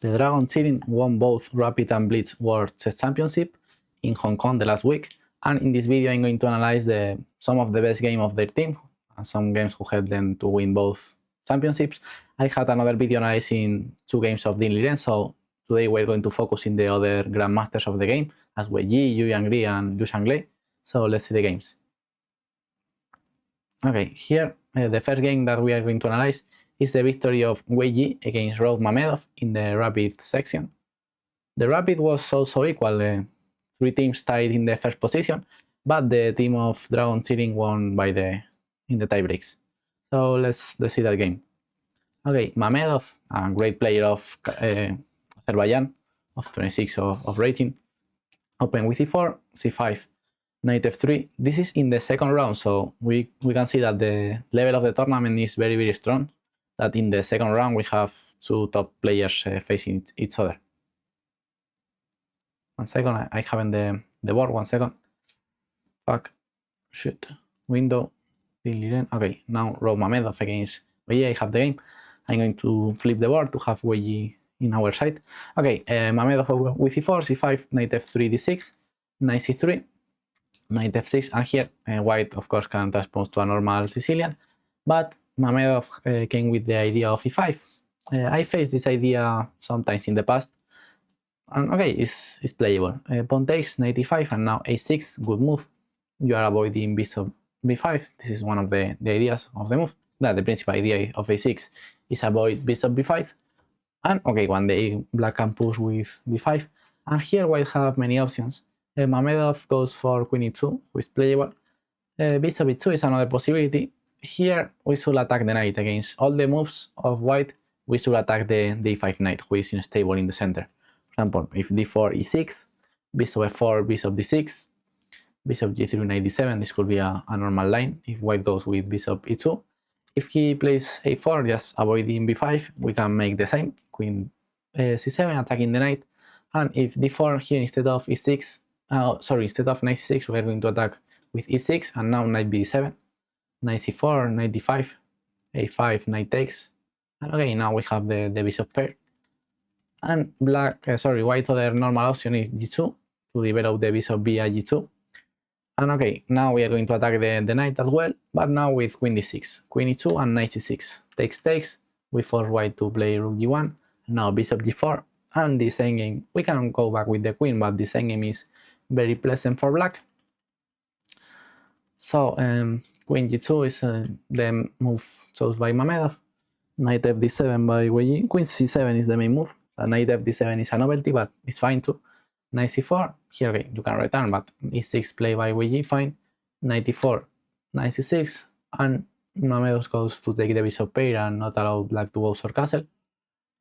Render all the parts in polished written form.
The Dragon team won both Rapid and Blitz World Chess Championship in Hong Kong the last week, and in this video I'm going to analyze some of the best games of their team and some games who helped them to win both championships. I had another video analyzing 2 games of dingliren, so today we're going to focus in the other grandmasters of the game as weiyi, yuyangyi and lushanglei. So let's see the games. Okay, here the first game that we are going to analyze is the victory of weiyi against Rogue Mamedov in the Rapid section. The Rapid was so equal, 3 teams tied in the first position, but the team of Dragon Cheering won in the tie breaks. So let's see that game. Okay, Mamedov, a great player of Azerbaijan, of 26 of rating, open with e4, c5, knight f3. This is in the second round, so we can see that the level of the tournament is very strong. That in the second round we have 2 top players facing each other. 1 second, I haven't the board. 1 second. Fuck. Shit. Window. Dingliren. Okay, now Rogue Mamedov against weiyi. I have the game. I'm going to flip the board to have weiyi in our side. Okay, Mamedov with e4, c5, knight f3, d6, knight c3, knight f6, and here white of course can transpose to a normal Sicilian, but Mamedov came with the idea of e5. I faced this idea sometimes in the past, and okay, it's playable. Pawn takes, knight e5, and now a6, good move. You are avoiding bishop b5. This is one of the ideas of the move. That the principal idea of a6 is avoid bishop b5. And okay, one day black can push with b5. And here white have many options. Mamedov goes for queen e2, which is playable. Bishop e2 is another possibility. Here we should attack the knight. Against all the moves of white, we should attack the d5 knight, who is unstable in the center. For example, if d4 e6, bishop f4, bishop d6, bishop g3, knight d7, this could be a normal line if white goes with bishop e2. If he plays a4, just avoiding b5, we can make the same, queen c7, attacking the knight. And if d4 here instead of e6, instead of knight c6, we are going to attack with e6, and now knight b7, knight c4, knight d5, a5, knight takes, and okay, now we have the bishop pair. And white other normal option is g2 to develop the bishop via g2. And okay, now we are going to attack the knight as well, but now with queen d6, queen e2 and knight c6, takes. We force white to play rook g1, now bishop g4, and this endgame, we can go back with the queen, but this endgame is very pleasant for black. So queen g2 is the move chosen by Mamedov, knight fd7 by weiyi, queen c7 is the main move, knight fd7 is a novelty, but it's fine too. Knight c4, here okay, you can return, but e6 play by weiyi, fine. Knight e4, knight c6, and Mamedov goes to take the bishop pair and not allow black to go or castle.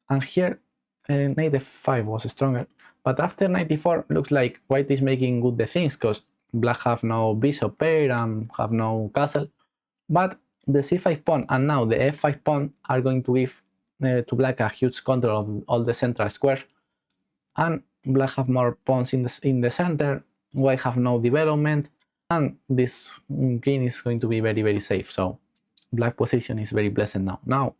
And here knight f5 was stronger, but after knight e4 looks like white is making good the things, because black have no bishop pair and have no castle. But the c5 pawn and now the f5 pawn are going to give to black a huge control of all the central squares, and black have more pawns in the center, white have no development, and this king is going to be very safe. So black position is very pleasant now. Now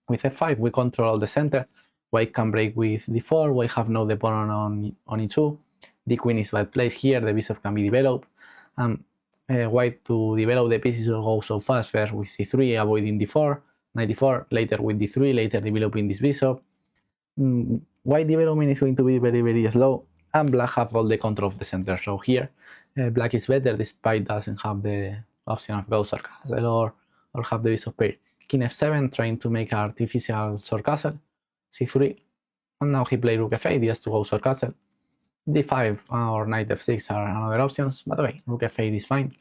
with f5 we control all the center. White can break with d4, white have no the pawn on e2, the queen is bad placed here, the bishop can be developed. White to develop the pieces will go so fast, first with c3 avoiding d4, knight d4, later with d3, later developing this bishop. White development is going to be very slow, and black have all the control of the center. So here black is better despite doesn't have the option of go sword castle or have the bishop pair. King f7 trying to make an artificial sword castle, c3, and now he played rook f8 just to go sword castle. d5 or knight f6 are another options, but okay, rook f8 is fine.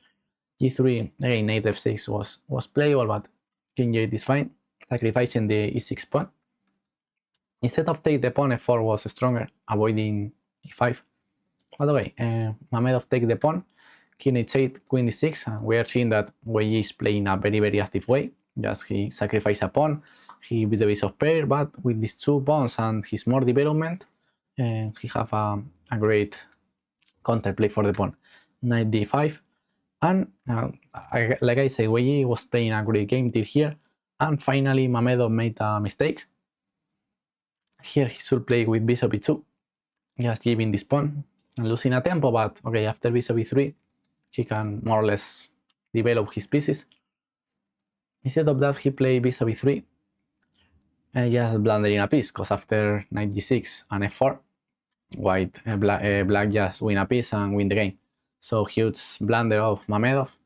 g3, again knight f6 was playable, but king g8 is fine, sacrificing the e6 pawn. Instead of take the pawn, f4 was stronger, avoiding e5. By the way, Mamedov take the pawn, king h8, queen d6, and we are seeing that weiyi is playing a very active way. Just he sacrificed a pawn, he beat the bishop pair, but with these 2 pawns and his more development, he have a great counterplay for the pawn. Knight d5, and like I say, weiyi was playing a great game till here, and finally Mamedov made a mistake. Here he should play with bishop e2, just giving this pawn and losing a tempo, but okay, after bishop e3, he can more or less develop his pieces. Instead of that, he played bishop e3, just blundering a piece, because after knight g6 and f4, black just win a piece and win the game. So huge blunder of Mamedov,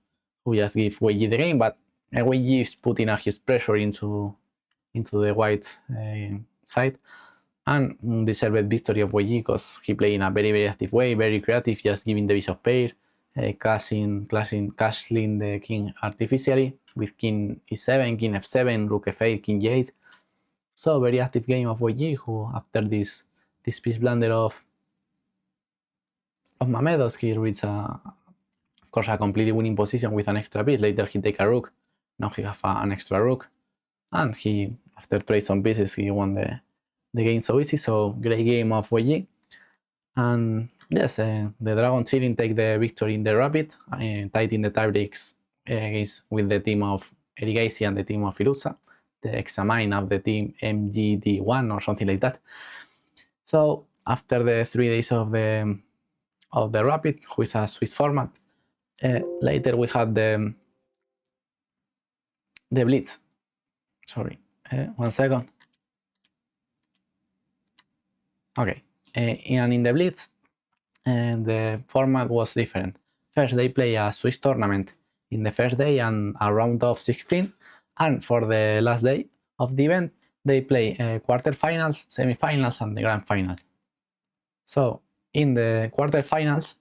who just give weiyi the game, but weiyi is putting a huge pressure into the white side, and deserved victory of weiyi because he played in a very active way, very creative, just giving the bishop pair, cashing the king artificially with king e7, king f7, rook f8, king g8. So very active game of weiyi, who after this piece blunder of Mamedov, he reached of course a completely winning position with an extra piece. Later he take a rook, now he have an extra rook, and he, after trade some pieces, he won the game so easy. So great game of weiyi. And yes, the Dragon Chilling take the victory in the Rapid, tied in the tiebreaks with the team of Erigaisi and the team of Ilusa, the examine of the team MGD1 or something like that. So after the 3 days of the Rapid, which is a Swiss format, later we had the blitz. Sorry, 1 second. Okay, and in the blitz, the format was different. First, they play a Swiss tournament in the first day and a round of 16, and for the last day of the event, they play quarterfinals, semifinals, and the grand final. So in the quarterfinals,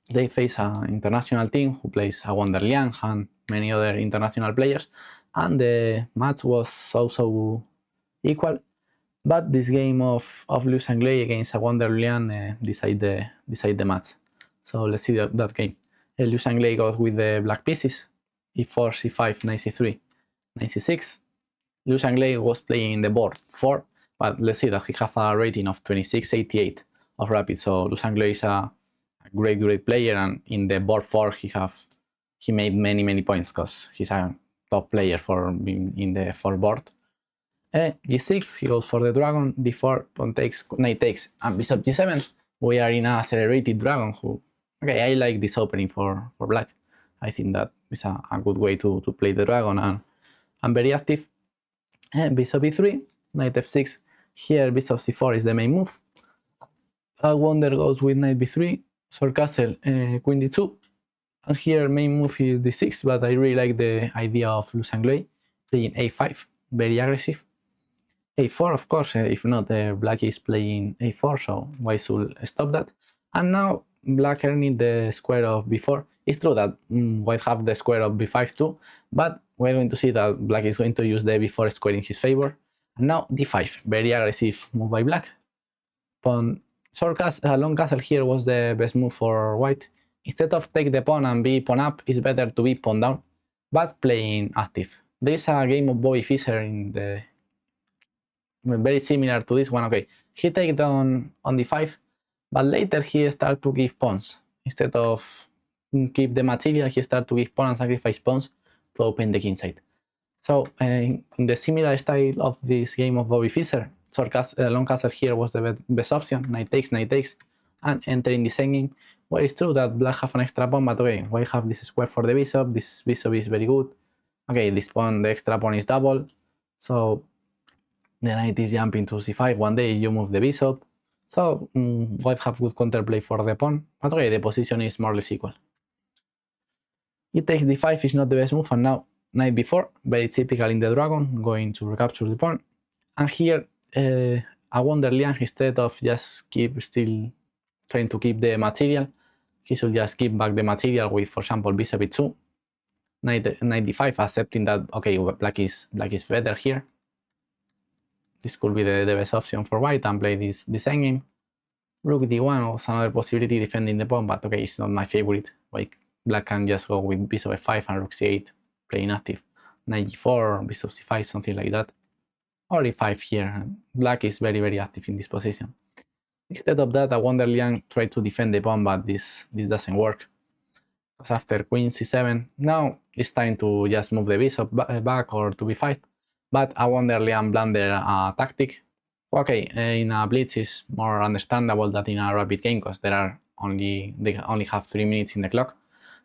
they face an international team who plays a Wonder Liang and many other international players, and the match was so equal. But this game of lushanglei against a Wonder Liang decide the match. So let's see that game. Lushanglei goes with the black pieces, e4, c5, knight c3, knight c6. Lushanglei was playing in the board 4, but let's see that he has a rating of 2688 of rapid. So Lushanglei is a great player, and in the board 4 he made many points because he's a top player for being in the 4 board. g6, he goes for the dragon, d4, pawn takes, knight takes, and bishop g7. We are in a accelerated dragon who, okay, I like this opening for black. I think that is a good way to play the dragon, and very active. Bishop e3, knight f6. Here bishop c4 is the main move. Wonder goes with knight b3, sword castle, queen d2. And here main move is d6, but I really like the idea of lushanglei playing a5, very aggressive. a4, of course, if not, black is playing a4, so why should stop that? And now black earning the square of b4. It's true that white have the square of b5 too, but we're going to see that black is going to use the b4 square in his favor. And now d5, very aggressive move by black. Pawn, long castle here was the best move for white. Instead of take the pawn and be pawn up, it's better to be pawn down, but playing active. There is a game of Bobby Fischer in the very similar to this one. Okay, he take down on d5, but later he start to give pawns. Instead of keep the material, he start to give pawn and sacrifice pawns to open the king side. So in the similar style of this game of Bobby Fischer, long castle here was the best option, knight takes, and entering the same game, where it's true that black have an extra pawn, but okay, white have this square for the bishop, this bishop is very good. Okay, this pawn, the extra pawn is double, so the knight is jumping to c5, one day you move the bishop, so white have good counterplay for the pawn, but okay, the position is more or less equal. It takes d5 is not the best move, and now knight b4, very typical in the dragon, going to recapture the pawn. And here, a Wonder Liang, instead of just still trying to keep the material, he should just give back the material with, for example, bishop e2, knight d5, accepting that, okay, black is better here. This could be the best option for white and play this endgame. Rook d1 was another possibility defending the pawn, but okay, it's not my favorite. Like, black can just go with bishop f5 and rook c8, playing active. Knight g4, bishop c5, something like that. Or e5 here. Black is very active in this position. Instead of that, a Wonder Liang tried to defend the pawn, but this doesn't work. Because after queen c7, now it's time to just move the bishop back or to b5. But a Wonder Liang blunder tactic Okay, in a blitz is more understandable than in a rapid game because they only have 3 minutes in the clock.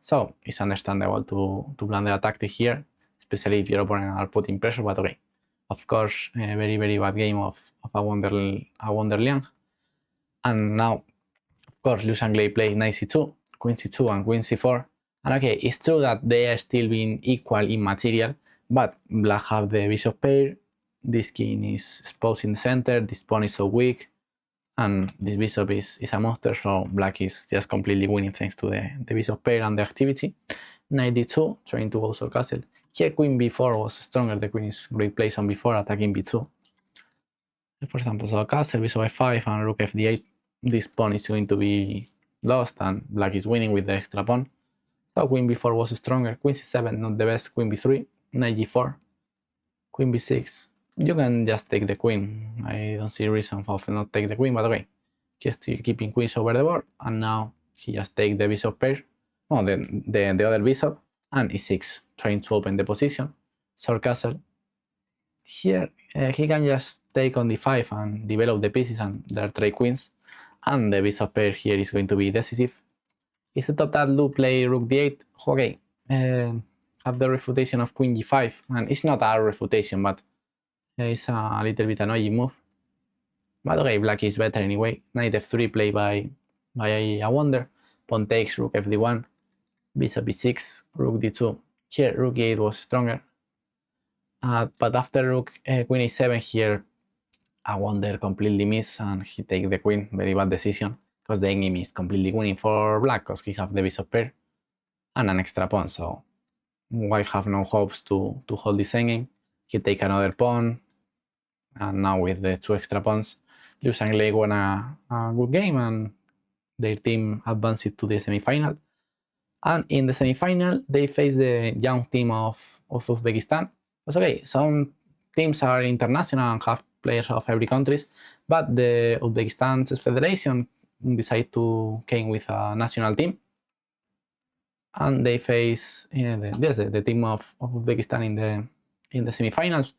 So it's understandable to blunder a tactic here, especially if your opponent are putting pressure, but okay. Of course, a very, very bad game of a Wonderliang. And now, of course, lushanglei plays knight c2, queen c2, and queen c4. And okay, it's true that they are still being equal in material, but black have the bishop pair, this king is exposed in the center, this pawn is so weak, and this bishop is a monster, so black is just completely winning thanks to the bishop pair and the activity. Knight d2, trying to go so castle. Here queen b4 was stronger, the queen is great place on b4, attacking b2. For example, so castle, bishop f5, and rook fd8. This pawn is going to be lost, and black is winning with the extra pawn. So queen b4 was stronger, queen c7 not the best, queen b3, knight g4, queen b6. You can just take the queen. I don't see reason for not take the queen, but okay. He's still keeping queens over the board, and now he just take the bishop pair, well, the other bishop, and e6, trying to open the position. Short castle. Here he can just take on d5 and develop the pieces, and there are 3 queens, and the bishop pair here is going to be decisive. Instead of that, Lu play rook d8. Okay, have the refutation of queen g5, and it's not a refutation, but it's a little bit annoying move. But okay, black is better anyway. Knight f3 play by a wonder. Pawn takes, rook fd1, bishop b6, rook d2. Here rook e8 was stronger. But after rook queen a7 here, a wonder completely miss, and he take the queen. Very bad decision, because the enemy is completely winning for black, because he have the bishop pair and an extra pawn, so white have no hopes to hold this endgame. He take another pawn, and now with the 2 extra pawns, lushanglei won a good game, and their team advanced to the semi-final. And in the semi-final, they face the young team of Uzbekistan. But okay, some teams are international and have players of every country, but the Uzbekistan's federation decided to came with a national team, and they face the team of Uzbekistan in the semi-finals.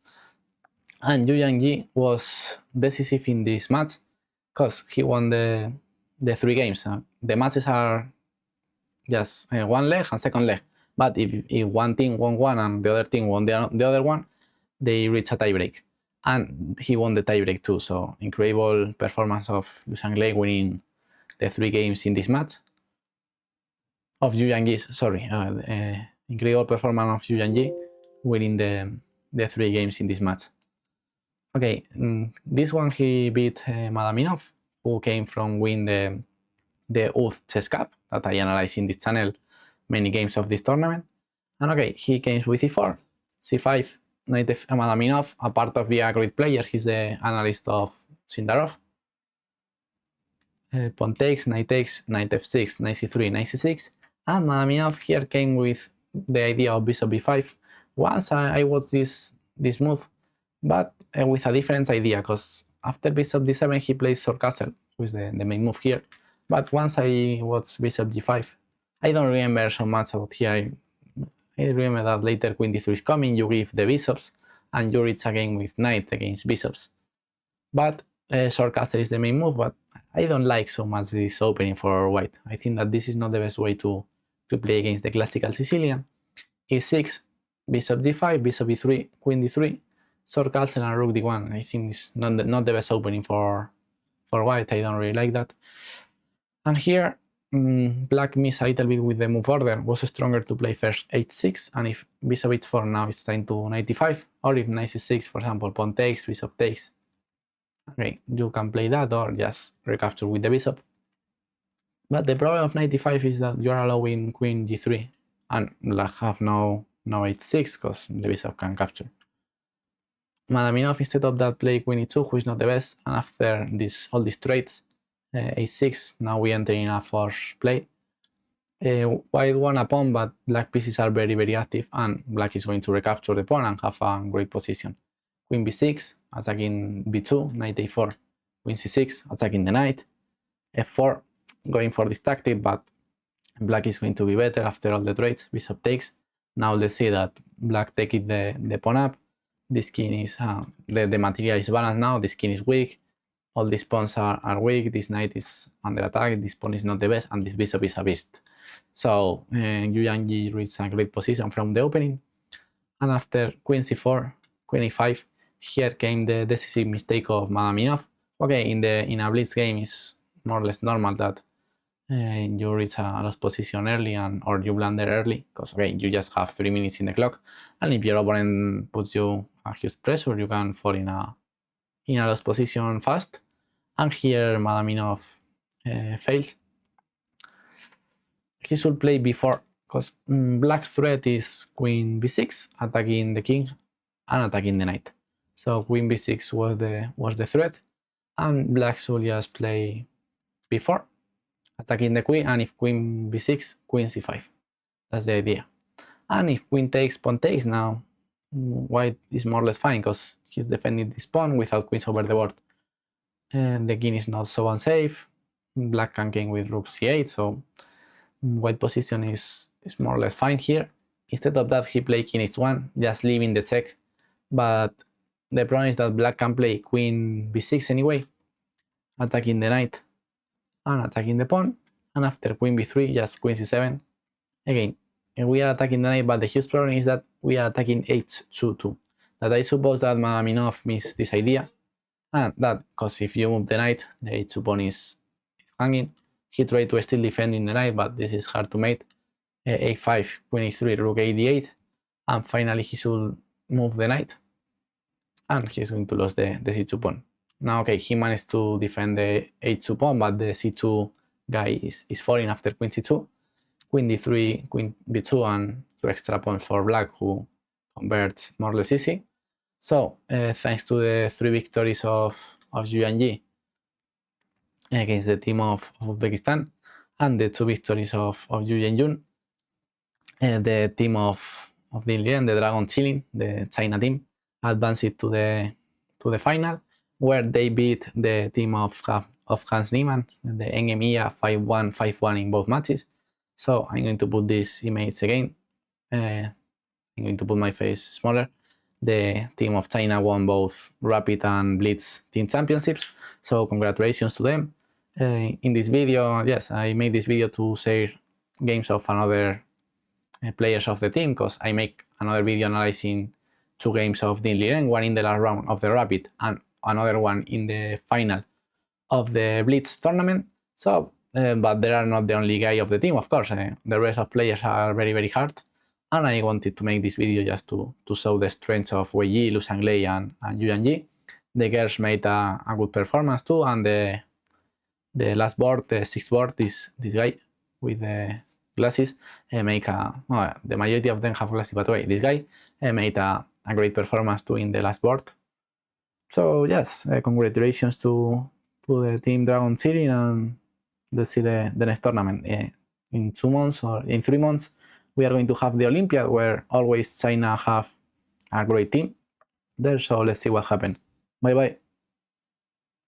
And Yuyangyi was decisive in this match because he won the 3 games. The matches are just one leg and second leg, but if one team won one and the other team won the other one, they reach a tiebreak, and he won the tiebreak too. So incredible performance of lushanglei winning the 3 games in this match. Of Yuyangyi, sorry, incredible performance of Yuyangyi winning the 3 games in this match. Okay, this one he beat Madaminov, who came from win the Uz Chess Cup that I analyze in this channel many games of this tournament. And okay, he came with e4, c5, knight f Madaminov, a part of be a great player. He's the analyst of Sindarov. Pawn takes, knight f6, knight c3, knight c6, and Madaminov here came with the idea of bishop b5. Once I watched this move, but with a different idea, because after bishop d7 he plays short castle, with the main move here. But once I watched bishop g5, I don't remember so much about here. I remember that later queen d3 is coming, you give the bishops, and you reach again with knight against bishops. But short castle is the main move, but I don't like so much this opening for white. I think that this is not the best way to play against the classical Sicilian. e6, bishop d5, bishop e3, queen d3, short castle, and rook d1. I think it's not the best opening for white. I don't really like that. And here, black missed a little bit with the move order. Was stronger to play first h6, and if bishop h4, now it's time to knight d5, or if knight c6, for example, pawn takes, bishop takes. Okay, you can play that or just recapture with the bishop. But the problem of knight d5 is that you are allowing queen g3, and black have no h6 because the bishop can capture. Madaminov instead of that play queen e2, who is not the best, and after all these traits, a6, now we enter in a forced play. White won a pawn, but black pieces are very, very active, and black is going to recapture the pawn and have a great position. Queen b6, attacking b2, knight a4, queen c6, attacking the knight, f4, going for this tactic, but black is going to be better after all the traits. Bishop takes. Now let's see that black takes the pawn up, The skin is the material is balanced now. The skin is weak. All these pawns are weak. This knight is under attack. This pawn is not the best, and this bishop is a beast. So Yuyangyi reached a great position from the opening. And after queen c4, queen e5, here came the decisive mistake of Madaminov. Okay, in a blitz game, it's more or less normal that you reach a lost position early or you blunder early, because okay, you just have 3 minutes in the clock, and if your opponent puts you a huge pressure, you can fall in a lost position fast. And here Madaminov fails. He should play b4, because black threat is queen b6, attacking the king and attacking the knight. So queen b6 was the threat, and black should just play b4, attacking the queen, and if queen b6, queen c5. That's the idea. And if queen takes, pawn takes, now white is more or less fine, because he's defending this pawn without queens over the board. And the king is not so unsafe. Black can king with rook c8, so white position is more or less fine here. Instead of that, he played king h1, just leaving the check. But the problem is that black can play queen b6 anyway, attacking the knight and attacking the pawn. And after queen b3, just queen c7. Again, we are attacking the knight, but the huge problem is that we are attacking h2 too. That I suppose that Madaminov missed this idea. And that, because if you move the knight, the h2 pawn is hanging. He tried to still defending the knight, but this is hard to mate. a5, queen e3, rook a8, and finally he should move the knight, and he's going to lose the c2 pawn. Now, okay, he managed to defend the h2 pawn, but the c2 guy is falling after queen c2, queen d3, queen b2, and 2 extra pawns for black, who converts more or less easy. So, thanks to the 3 victories of Yuyangyi against the team of Uzbekistan, and the 2 victories of Yu Yanjun, the team of dingliren, the Dragon Chilling, the China team, advanced to the final, where they beat the team of Hans Niemann, the Endgame IA 5-1, 5-1 in both matches. So I'm going to put this image again. I'm going to put my face smaller. The team of China won both Rapid and Blitz team championships, so congratulations to them. In this video, yes, I made this video to share games of another players of the team, because I make another video analyzing 2 games of dingliren, one in the last round of the Rapid and another one in the final of the Blitz tournament. So, but they are not the only guy of the team, of course. The rest of players are very, very hard. And I wanted to make this video just to show the strengths of weiyi, lushanglei, and yuyangyi. The girls made a good performance too, and the last board, the 6th board, this guy with the glasses make well, the majority of them have glasses, but wait, this guy made a great performance too in the last board. So yes, congratulations to the team Dragon City, and let's see the next tournament. In 2 months or in 3 months, we are going to have the Olympiad, where always China have a great team there. So let's see what happens. Bye bye.